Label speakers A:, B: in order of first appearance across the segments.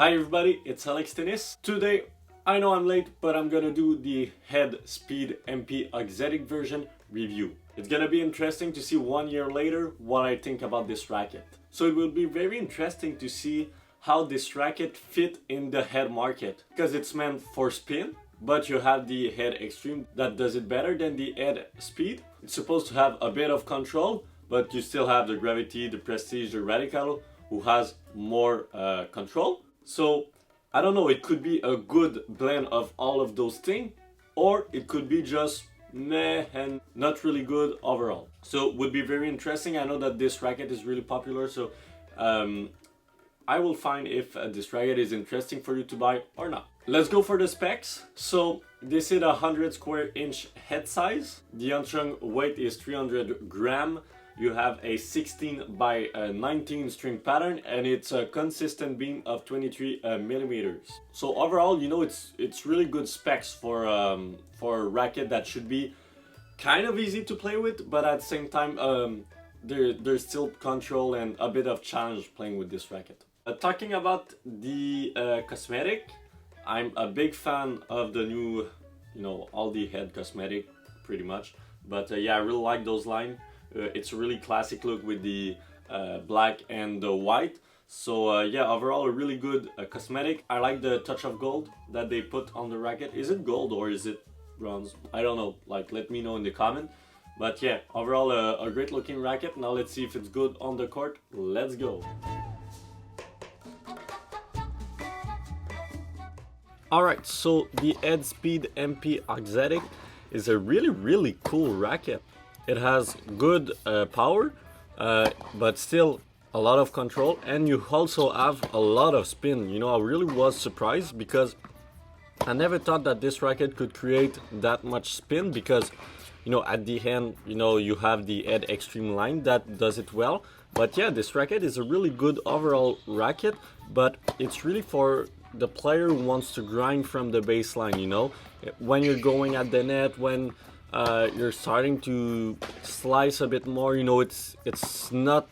A: Hi everybody, it's Alex Tennis. Today, I know I'm late, but I'm gonna do the Head Speed MP Exotic version review. It's gonna be interesting to see 1 year later what I think about this racket. So it will be very interesting to see how this racket fit in the head market, because it's meant for spin, but you have the Head Extreme that does it better than the Head Speed. It's supposed to have a bit of control, but you still have the Gravity, the Prestige, the Radical, who has more control. So I don't know, it could be a good blend of all of those things, or it could be just meh and not really good overall. So it would be very interesting. I know that this racket is really popular, so I will find if this racket is interesting for you to buy or not. Let's go for the specs. So this is a 100 square inch head size. The unstrung weight is 300 grams. You have a 16 by 19 string pattern, and it's a consistent beam of 23 millimeters. So overall, you know, it's really good specs for a racket that should be kind of easy to play with, but at the same time, there's still control and a bit of challenge playing with this racket. Talking about the cosmetic, I'm a big fan of the new, you know, all the head cosmetic, pretty much. But yeah, I really like those lines. It's a really classic look with the black and the white. So yeah, overall a really good cosmetic. I like the touch of gold that they put on the racket. Is it gold or is it bronze? I don't know, like let me know in the comment. But yeah, overall a great looking racket. Now let's see if it's good on the court. Let's go. Alright, so the Head Speed MP Exotic is a really cool racket. It has good power, but still a lot of control, and you also have a lot of spin. You know, I really was surprised because I never thought that this racket could create that much spin, because, you know, at the end, you know, you have the Head Extreme line that does it well. But yeah, this racket is a really good overall racket, but it's really for the player who wants to grind from the baseline, you know, when you're going at the net, when you're starting to slice a bit more, you know, it's not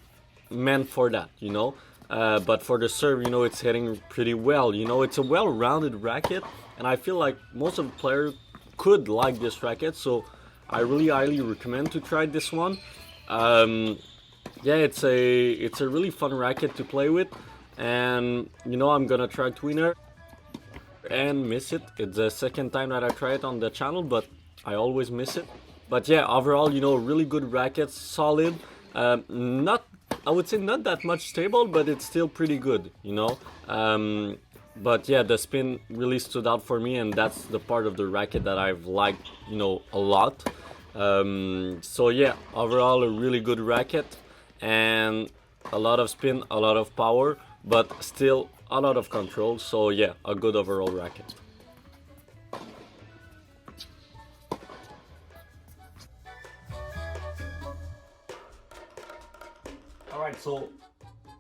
A: meant for that, you know. But for the serve, you know, it's hitting pretty well. You know, it's a well-rounded racket, and I feel like most of the players could like this racket, so I really highly recommend to try this one. Yeah, it's a really fun racket to play with, and you know, I'm gonna try Tweener and miss it. It's the second time that I try it on the channel, but I always miss it. But yeah, overall, you know, really good racket, solid. Not, I would say not that much stable, but it's still pretty good, you know. But yeah, the spin really stood out for me, and that's the part of the racket that I've liked, you know, a lot. So yeah, overall a really good racket, and a lot of spin, a lot of power, but still a lot of control. So yeah, a good overall racket. Alright, so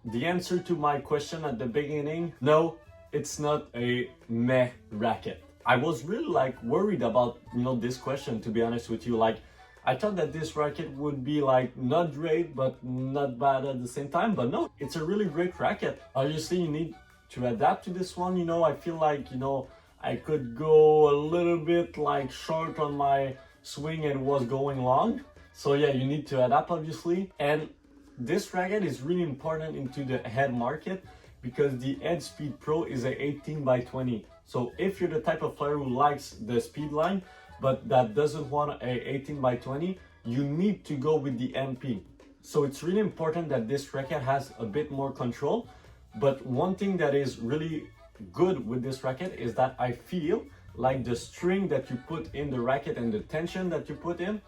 A: the answer to my question at the beginning, no, it's not a meh racket. I was really like worried about, you know, this question, to be honest with you. Like, I thought that this racket would be like not great but not bad at the same time, but no, it's a really great racket. Obviously you need to adapt to this one, you know. I feel like, you know, I could go a little bit like short on my swing and was going long. So yeah, you need to adapt, obviously. And this racket is really important into the head market, because the Head Speed Pro is a 18 by 20. So if you're the type of player who likes the speed line, but that doesn't want a 18 by 20, you need to go with the MP. So it's really important that this racket has a bit more control. But one thing that is really good with this racket is that I feel like the string that you put in the racket and the tension that you put in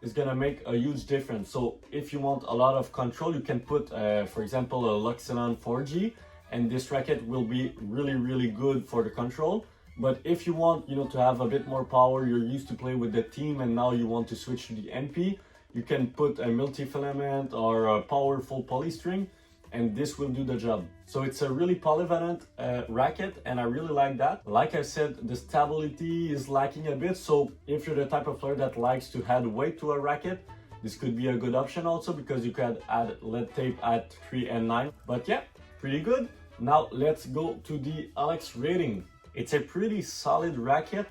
A: is gonna make a huge difference. So if you want a lot of control, you can put, for example, a Luxenon 4G, and this racket will be really good for the control. But if you want, you know, to have a bit more power, you're used to play with the team and now you want to switch to the MP, you can put a multi-filament or a powerful polystring, and this will do the job. So it's a really polyvalent racket, and I really like that. Like I said, the stability is lacking a bit, so if you're the type of player that likes to add weight to a racket, this could be a good option also, because you could add lead tape at 3 and 9. But yeah, pretty good. Now let's go to the Alex rating. It's a pretty solid racket.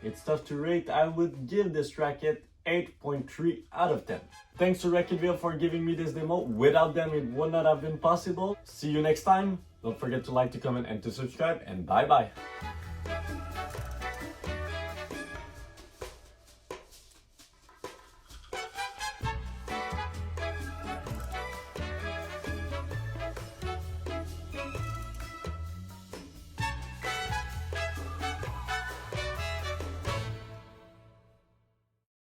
A: It's tough to rate. I would give this racket 8.3 out of 10. Thanks to Racquet Volkl for giving me this demo. Without them, it would not have been possible. See you next time. Don't forget to like, to comment, and to subscribe, and bye bye.